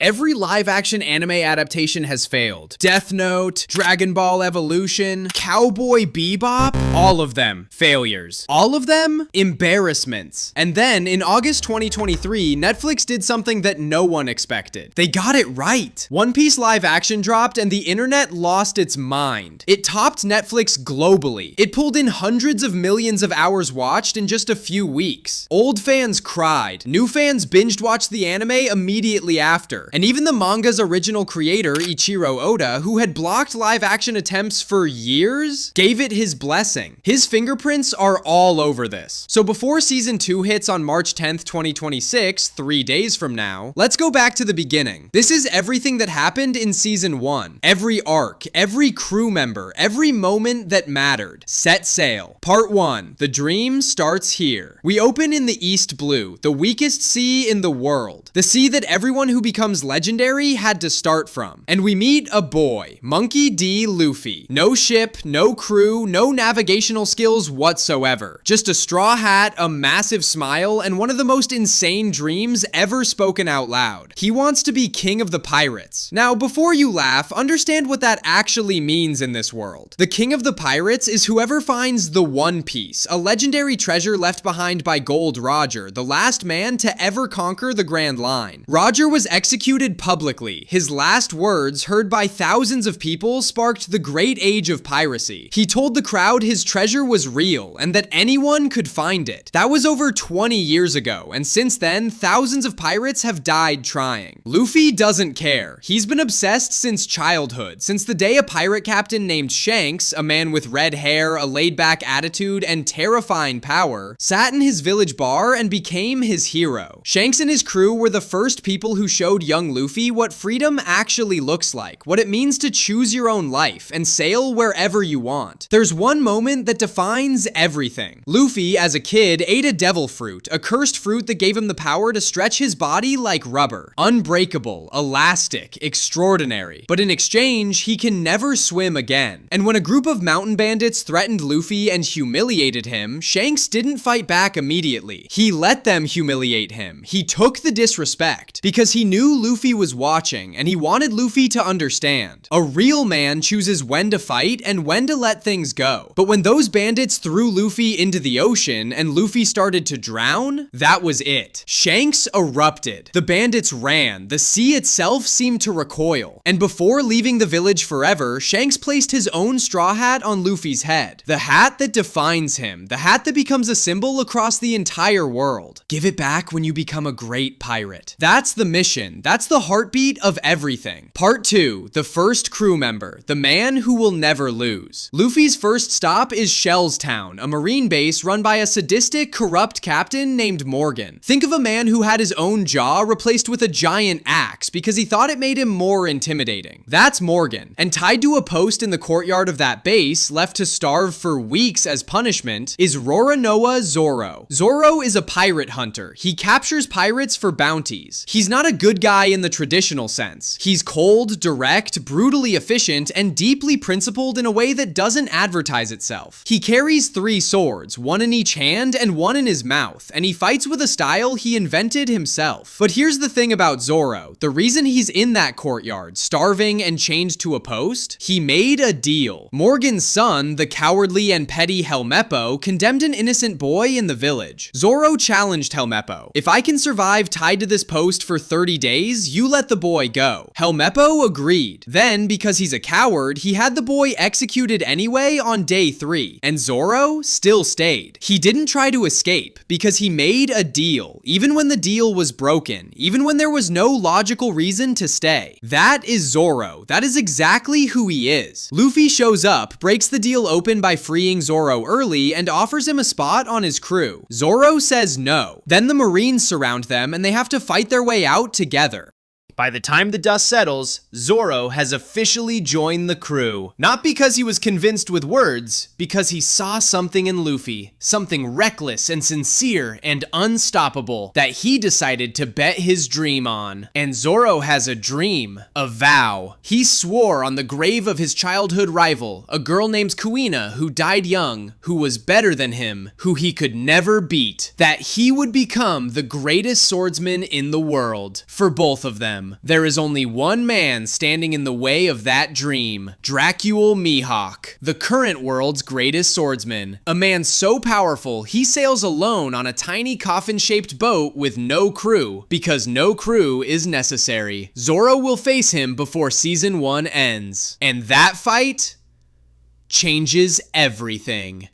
Every live-action anime adaptation has failed. Death Note, Dragon Ball Evolution, Cowboy Bebop, all of them failures. All of them embarrassments. And then in August 2023, Netflix did something that no one expected. They got it right. One Piece live action dropped and the internet lost its mind. It topped Netflix globally. It pulled in hundreds of millions of hours watched in just a few weeks. Old fans cried. New fans binged watched the anime immediately after. And even the manga's original creator, Ichiro Oda, who had blocked live action attempts for years, gave it his blessing. His fingerprints are all over this. So before season 2 hits on March 10th, 2026, 3 days from now, let's go back to the beginning. This is everything that happened in season 1. Every arc, every crew member, every moment that mattered. Set sail. Part 1. The dream starts here. We open in the East Blue, the weakest sea in the world. The sea that everyone who becomes legendary had to start from. And we meet a boy, Monkey D. Luffy. No ship, no crew, no navigational skills whatsoever. Just a straw hat, a massive smile, and one of the most insane dreams ever spoken out loud. He wants to be king of the pirates. Now, before you laugh, understand what that actually means in this world. The king of the pirates is whoever finds the One Piece, a legendary treasure left behind by Gold Roger, the last man to ever conquer the Grand Line. Roger was executed publicly. His last words, heard by thousands of people, sparked the great age of piracy. He told the crowd his treasure was real and that anyone could find it. That was over 20 years ago, and since then, thousands of pirates have died trying. Luffy doesn't care. He's been obsessed since childhood, since the day a pirate captain named Shanks, a man with red hair, a laid-back attitude, and terrifying power, sat in his village bar and became his hero. Shanks and his crew were the first people who showed young Luffy what freedom actually looks like, what it means to choose your own life and sail wherever you want. There's one moment that defines everything. Luffy, as a kid, ate a devil fruit, a cursed fruit that gave him the power to stretch his body like rubber. Unbreakable, elastic, extraordinary. But in exchange, he can never swim again. And when a group of mountain bandits threatened Luffy and humiliated him, Shanks didn't fight back immediately. He let them humiliate him. He took the disrespect because he knew Luffy was watching and he wanted Luffy to understand. A real man chooses when to fight and when to let things go. But when those bandits threw Luffy into the ocean and Luffy started to drown, that was it. Shanks erupted. The bandits ran. The sea itself seemed to recoil. And before leaving the village forever, Shanks placed his own straw hat on Luffy's head. The hat that defines him. The hat that becomes a symbol across the entire world. Give it back when you become a great pirate. That's the mission. That's the heartbeat of everything. Part 2. The first crew member. The man who will never lose. Luffy's first stop is Shell's Town, a marine base run by a sadistic, corrupt captain named Morgan. Think of a man who had his own jaw replaced with a giant axe because he thought it made him more intimidating. That's Morgan. And tied to a post in the courtyard of that base, left to starve for weeks as punishment, is Roronoa Zoro. Zoro is a pirate hunter. He captures pirates for bounties. He's not a good guy in the traditional sense. He's cold, direct, brutally efficient, and deeply principled in a way that doesn't advertise itself. He carries 3 swords, one in each hand and one in his mouth, and he fights with a style he invented himself. But here's the thing about Zoro. The reason he's in that courtyard, starving and chained to a post, he made a deal. Morgan's son, the cowardly and petty Helmeppo, condemned an innocent boy in the village. Zoro challenged Helmeppo. If I can survive tied to this post for 30 days, you let the boy go. Helmeppo agreed. Then, because he's a coward, he had the boy executed anyway on day 3. And Zoro still stayed. He didn't try to escape because he made a deal, even when the deal was broken, even when there was no logical reason to stay. That is Zoro. That is exactly who he is. Luffy shows up, breaks the deal open by freeing Zoro early, and offers him a spot on his crew. Zoro says no. Then the Marines surround them and they have to fight their way out together. By the time the dust settles, Zoro has officially joined the crew. Not because he was convinced with words, because he saw something in Luffy, something reckless and sincere and unstoppable that he decided to bet his dream on. And Zoro has a dream, a vow. He swore on the grave of his childhood rival, a girl named Kuina who died young, who was better than him, who he could never beat, that he would become the greatest swordsman in the world for both of them. them. There is only one man standing in the way of that dream, Dracul Mihawk, the current world's greatest swordsman. A man so powerful, he sails alone on a tiny coffin-shaped boat with no crew, because no crew is necessary. Zoro will face him before season 1 ends. And that fight changes everything.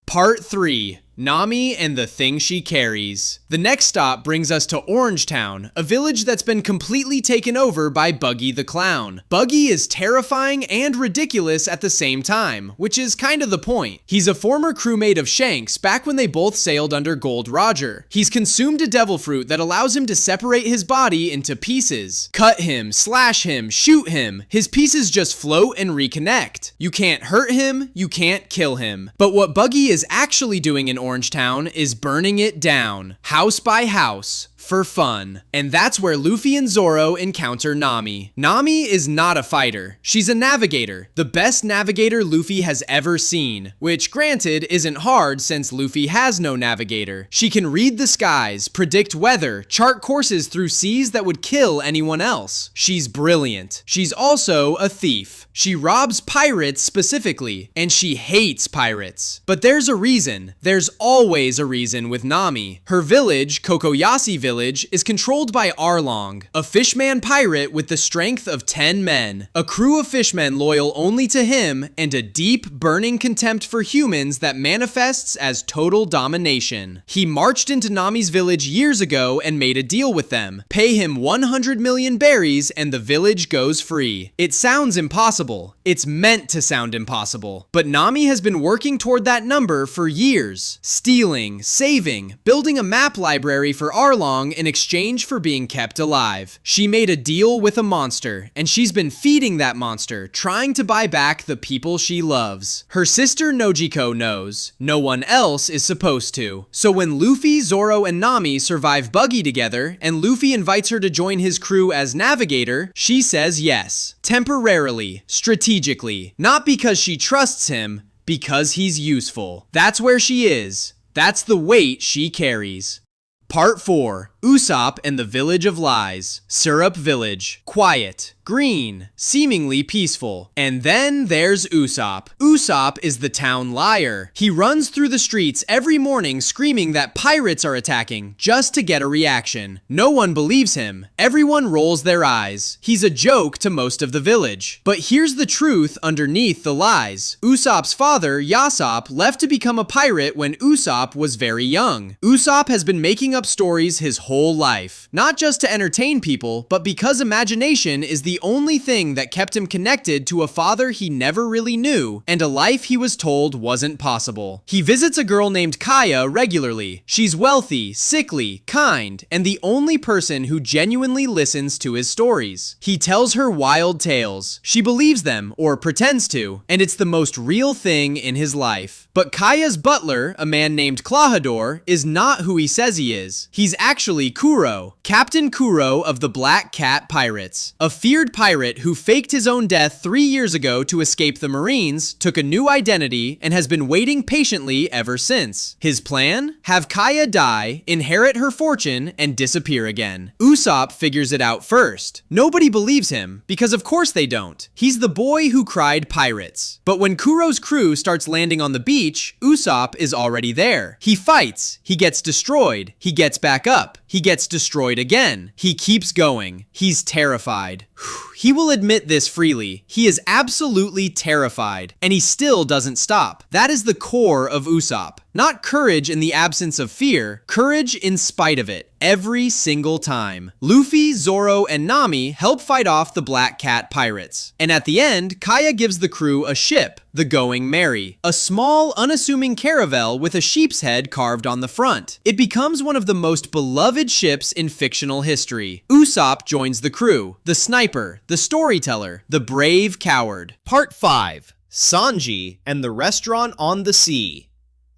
Part 3. Nami and the thing she carries. The next stop brings us to Orangetown, a village that's been completely taken over by Buggy the Clown. Buggy is terrifying and ridiculous at the same time, which is kind of the point. He's a former crewmate of Shanks back when they both sailed under Gold Roger. He's consumed a devil fruit that allows him to separate his body into pieces. Cut him, slash him, shoot him. His pieces just float and reconnect. You can't hurt him, you can't kill him. But what Buggy is actually doing in Orangetown is burning it down, house by house, for fun. And that's where Luffy and Zoro encounter Nami. Nami is not a fighter. She's a navigator, the best navigator Luffy has ever seen, which granted isn't hard since Luffy has no navigator. She can read the skies, predict weather, chart courses through seas that would kill anyone else. She's brilliant. She's also a thief. She robs pirates specifically, and she hates pirates. But there's a reason. There's always a reason with Nami. Her village, Kokoyasi Village, is controlled by Arlong, a fishman pirate with the strength of 10 men, a crew of fishmen loyal only to him, and a deep, burning contempt for humans that manifests as total domination. He marched into Nami's village years ago and made a deal with them. Pay him 100 million berries and the village goes free. It sounds impossible. It's meant to sound impossible. But Nami has been working toward that number for years. Stealing, saving, building a map library for Arlong in exchange for being kept alive. She made a deal with a monster, and she's been feeding that monster, trying to buy back the people she loves. Her sister Nojiko knows. No one else is supposed to. So when Luffy, Zoro, and Nami survive Buggy together, and Luffy invites her to join his crew as navigator, she says yes. Temporarily, strategically, not because she trusts him, because he's useful. That's where she is. That's the weight she carries. Part 4. Usopp and the Village of Lies. Syrup Village. Quiet. Green. Seemingly peaceful. And then there's Usopp. Usopp is the town liar. He runs through the streets every morning screaming that pirates are attacking just to get a reaction. No one believes him. Everyone rolls their eyes. He's a joke to most of the village. But here's the truth underneath the lies. Usopp's father, Yasopp, left to become a pirate when Usopp was very young. Usopp has been making up stories his whole life. Not just to entertain people, but because imagination is the only thing that kept him connected to a father he never really knew, and a life he was told wasn't possible. He visits a girl named Kaya regularly. She's wealthy, sickly, kind, and the only person who genuinely listens to his stories. He tells her wild tales. She believes them, or pretends to, and it's the most real thing in his life. But Kaya's butler, a man named Klahadore, is not who he says he is. He's actually Kuro, Captain Kuro of the Black Cat Pirates. A feared pirate who faked his own death 3 years ago to escape the Marines, took a new identity, and has been waiting patiently ever since. His plan? Have Kaya die, inherit her fortune, and disappear again. Usopp figures it out first. Nobody believes him, because of course they don't. He's the boy who cried pirates. But when Kuro's crew starts landing on the beach, Usopp is already there. He fights. He gets destroyed. He gets back up. He gets destroyed again. He keeps going. He's terrified. He will admit this freely. He is absolutely terrified, and he still doesn't stop. That is the core of Usopp. Not courage in the absence of fear, courage in spite of it, every single time. Luffy, Zoro, and Nami help fight off the Black Cat pirates. And at the end, Kaya gives the crew a ship, the Going Merry, a small, unassuming caravel with a sheep's head carved on the front. It becomes one of the most beloved ships in fictional history. Usopp joins the crew, the sniper, the storyteller, the brave coward. Part 5. Sanji and the Restaurant on the Sea.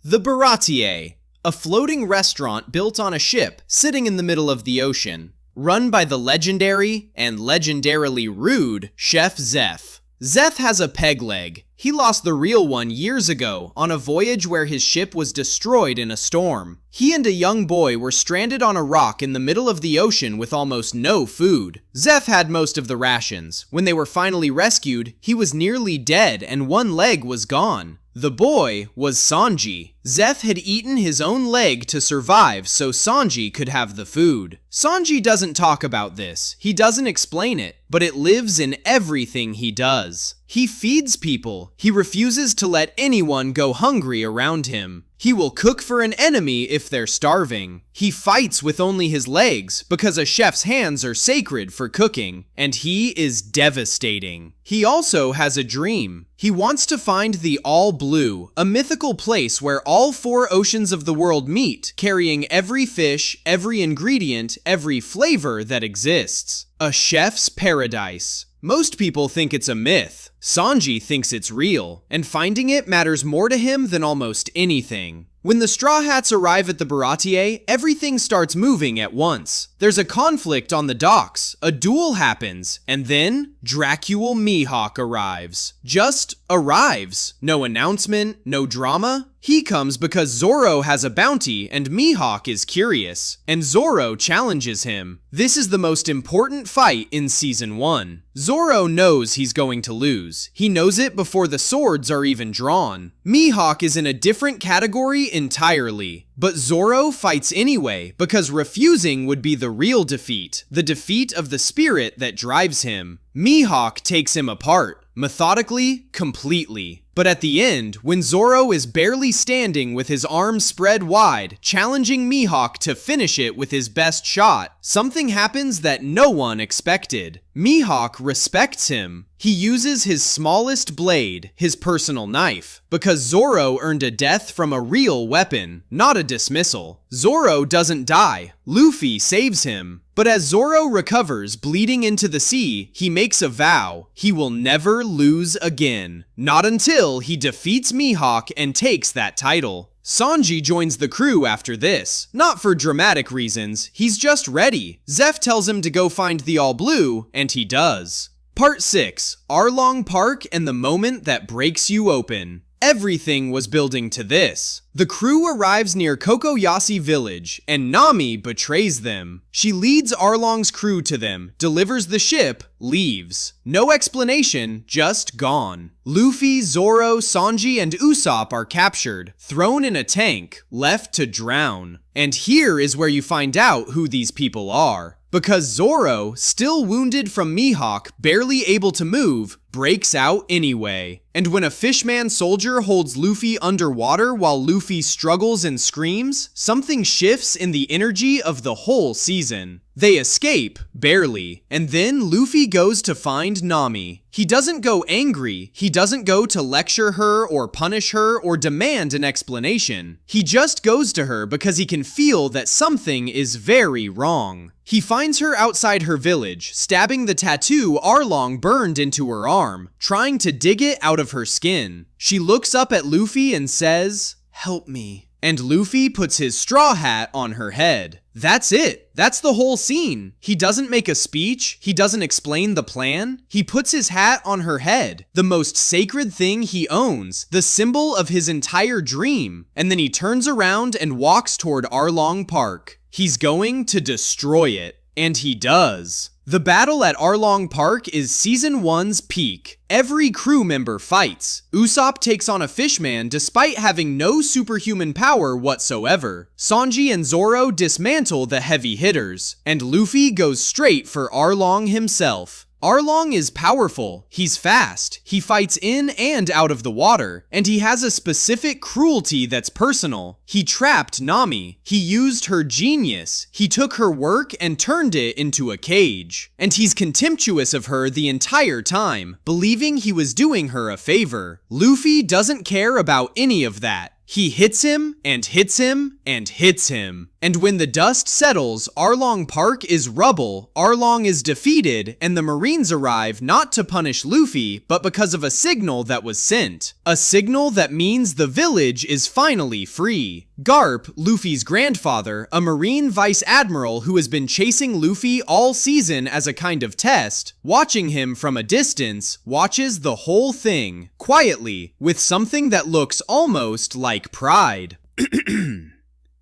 The Baratie, a floating restaurant built on a ship sitting in the middle of the ocean, run by the legendary and legendarily rude Chef Zeph. Zeph has a peg leg. He lost the real one years ago on a voyage where his ship was destroyed in a storm. He and a young boy were stranded on a rock in the middle of the ocean with almost no food. Zeph had most of the rations. When they were finally rescued, he was nearly dead and one leg was gone. The boy was Sanji. Zeph had eaten his own leg to survive so Sanji could have the food. Sanji doesn't talk about this. He doesn't explain it, but it lives in everything he does. He feeds people. He refuses to let anyone go hungry around him. He will cook for an enemy if they're starving. He fights with only his legs because a chef's hands are sacred for cooking, and he is devastating. He also has a dream. He wants to find the All Blue, a mythical place where all 4 oceans of the world meet, carrying every fish, every ingredient, every flavor that exists. A chef's paradise. Most people think it's a myth. Sanji thinks it's real, and finding it matters more to him than almost anything. When the Straw Hats arrive at the Baratie, everything starts moving at once. There's a conflict on the docks, a duel happens, and then Dracula Mihawk arrives. Just arrives. No announcement, no drama. He comes because Zoro has a bounty and Mihawk is curious, and Zoro challenges him. This is the most important fight in Season 1. Zoro knows he's going to lose. He knows it before the swords are even drawn. Mihawk is in a different category entirely. But Zoro fights anyway, because refusing would be the real defeat, the defeat of the spirit that drives him. Mihawk takes him apart, methodically, completely. But at the end, when Zoro is barely standing with his arms spread wide, challenging Mihawk to finish it with his best shot, something happens that no one expected. Mihawk respects him. He uses his smallest blade, his personal knife, because Zoro earned a death from a real weapon, not a dismissal. Zoro doesn't die. Luffy saves him. But as Zoro recovers, bleeding into the sea, he makes a vow. He will never lose again. Not until he defeats Mihawk and takes that title. Sanji joins the crew after this. Not for dramatic reasons, he's just ready. Zeph tells him to go find the All Blue, and he does. Part 6. Arlong Park and the moment that breaks you open. Everything was building to this. The crew arrives near Kokoyashi village, and Nami betrays them. She leads Arlong's crew to them, delivers the ship, leaves. No explanation, just gone. Luffy, Zoro, Sanji, and Usopp are captured, thrown in a tank, left to drown. And here is where you find out who these people are. Because Zoro, still wounded from Mihawk, barely able to move, breaks out anyway. And when a fishman soldier holds Luffy underwater while Luffy struggles and screams, something shifts in the energy of the whole season. They escape, barely, and then Luffy goes to find Nami. He doesn't go angry, he doesn't go to lecture her or punish her or demand an explanation. He just goes to her because he can feel that something is very wrong. He finds her outside her village, stabbing the tattoo Arlong burned into her arm, trying to dig it out of her skin. She looks up at Luffy and says, "Help me." And Luffy puts his straw hat on her head. That's it. That's the whole scene. He doesn't make a speech. He doesn't explain the plan. He puts his hat on her head, the most sacred thing he owns, the symbol of his entire dream. And then he turns around and walks toward Arlong Park. He's going to destroy it. And he does. The battle at Arlong Park is Season 1's peak. Every crew member fights. Usopp takes on a fishman despite having no superhuman power whatsoever. Sanji and Zoro dismantle the heavy hitters. And Luffy goes straight for Arlong himself. Arlong is powerful, he's fast, he fights in and out of the water, and he has a specific cruelty that's personal. He trapped Nami, he used her genius, he took her work and turned it into a cage. And he's contemptuous of her the entire time, believing he was doing her a favor. Luffy doesn't care about any of that. He hits him, and hits him, and hits him. And when the dust settles, Arlong Park is rubble, Arlong is defeated, and the Marines arrive not to punish Luffy, but because of a signal that was sent. A signal that means the village is finally free. Garp, Luffy's grandfather, a Marine Vice Admiral who has been chasing Luffy all season as a kind of test, watching him from a distance, watches the whole thing, quietly, with something that looks almost like pride.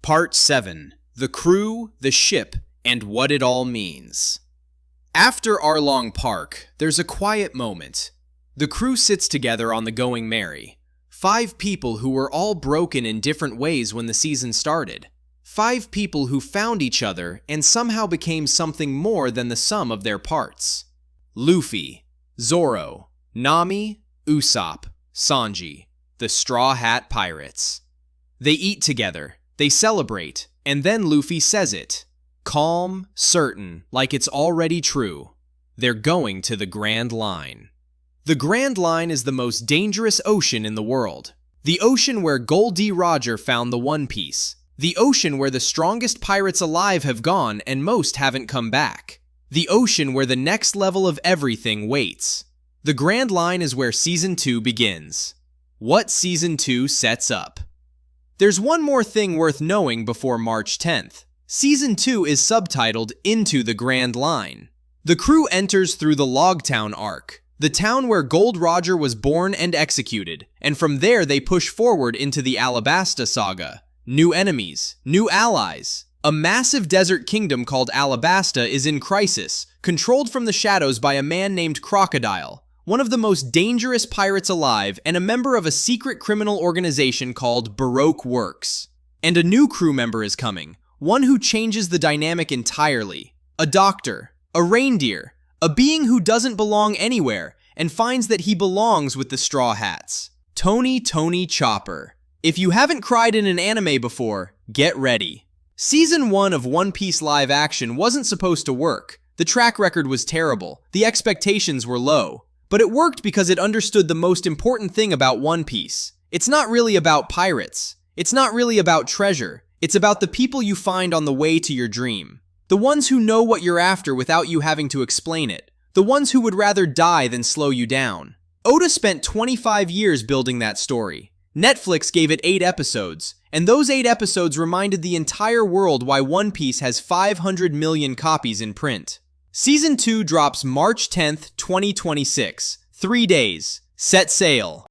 Part 7. The Crew, the Ship, and What It All Means. After Arlong Park, there's a quiet moment. The crew sits together on the Going Merry. 5 people who were all broken in different ways when the season started. 5 people who found each other and somehow became something more than the sum of their parts. Luffy, Zoro, Nami, Usopp, Sanji, the Straw Hat Pirates. They eat together, they celebrate, and then Luffy says it. Calm, certain, like it's already true. They're going to the Grand Line. The Grand Line is the most dangerous ocean in the world. The ocean where Gol D. Roger found the One Piece. The ocean where the strongest pirates alive have gone and most haven't come back. The ocean where the next level of everything waits. The Grand Line is where Season 2 begins. What Season 2 sets up. There's one more thing worth knowing before March 10th. Season 2 is subtitled Into the Grand Line. The crew enters through the Logtown arc, the town where Gold Roger was born and executed, and from there they push forward into the Alabasta saga. New enemies, new allies. A massive desert kingdom called Alabasta is in crisis, controlled from the shadows by a man named Crocodile, one of the most dangerous pirates alive and a member of a secret criminal organization called Baroque Works. And a new crew member is coming, one who changes the dynamic entirely. A doctor, a reindeer, a being who doesn't belong anywhere and finds that he belongs with the Straw Hats. Tony Chopper. If you haven't cried in an anime before, get ready. Season 1 of One Piece live action wasn't supposed to work. The track record was terrible. The expectations were low. But it worked because it understood the most important thing about One Piece. It's not really about pirates. It's not really about treasure. It's about the people you find on the way to your dream. The ones who know what you're after without you having to explain it. The ones who would rather die than slow you down. Oda spent 25 years building that story. Netflix gave it 8 episodes, and those 8 episodes reminded the entire world why One Piece has 500 million copies in print. Season 2 drops March 10th, 2026. 3 days. Set sail.